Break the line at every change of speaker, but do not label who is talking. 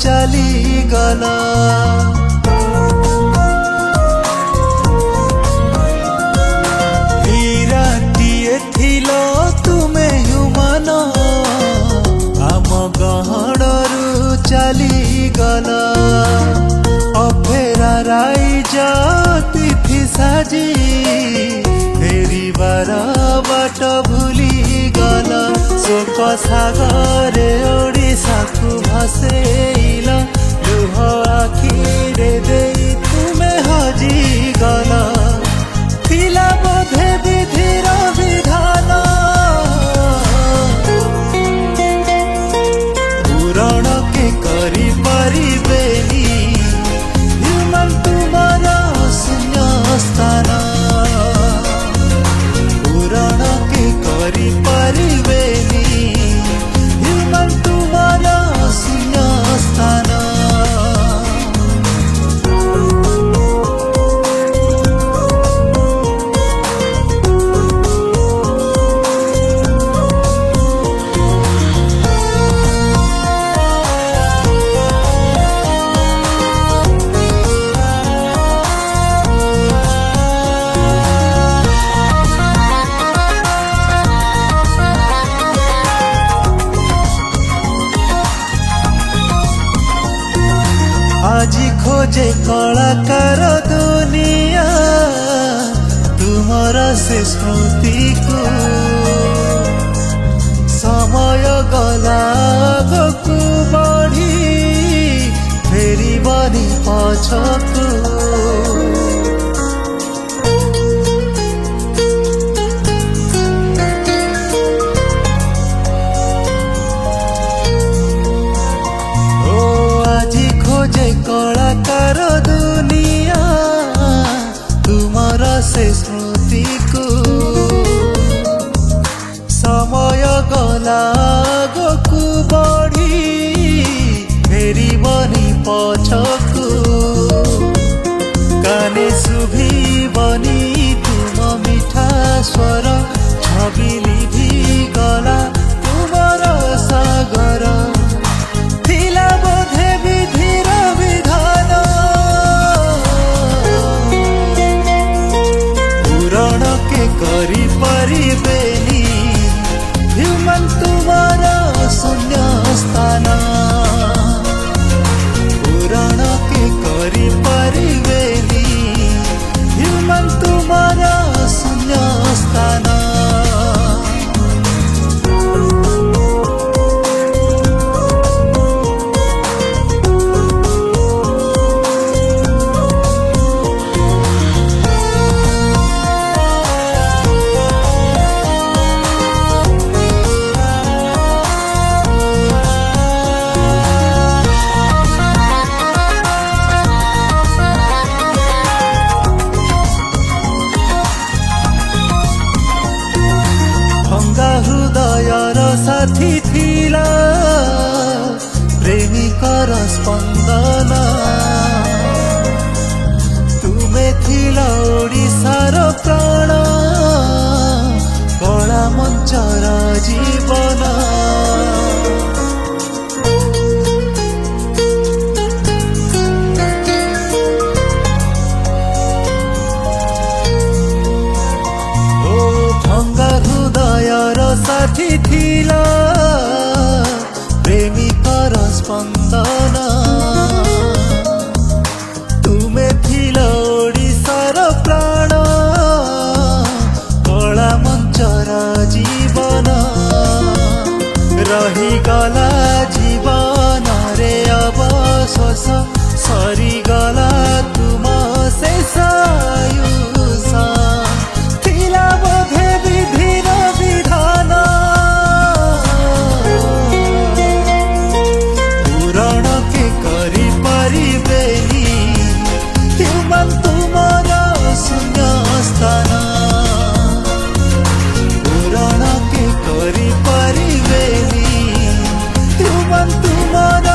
चली गला रातिए थिलो तुमे ह्यूमन आम गहणरू चली गला अफेरा राइज तिथि साजी फेरिबार बाट भूली गला शोक सागरे ओडिशा को भसेइल लुह आखिरे देई तुमे हजी गला थिला बोधे विधिर विधान पूरण के करी परिबेनी ह्यूमन तुमर शून्य स्थान पूरण के करी परिबेनी ह्यूमन तुमर शून्य स्थान आजी खोजे कलाकार दुनिया तुमर से स्मृति को समय गला आगकू बढ़ी फेरी बनी पछकू खोजे कलाकार दुनिया तुमर से स्मृति को समय गला आगकू बढ़ी फेरी बनी पछकू काने शुभी बनी तुम मिठा स्वर छवि लिभि गला तुमर सागर थिला बोधे विधिर विधान पूरण के करी परिबेनी ह्यूमन तुमर शून्य स्थान पूरण के करी परिबेनी ह्यूमन तुमर शून्य स्थान हृदयर साथी थिला प्रेमिकर स्पंदन तुमे थिला ओडिशार प्राण कला मंचर जीवन साथी थिला प्रेमिकर स्पंदन तुमे थिला ओडिशार प्राण कला मंचर जीवन रहीगला जीवन रे अवशेष सरीगला तुम शेष आयुष थिला बोधे विधिर विधान पूरण के करी परिबेनी ह्यूमन तुमर शून्य स्थान पूरण के करी परिबेनी ह्यूमन तुमर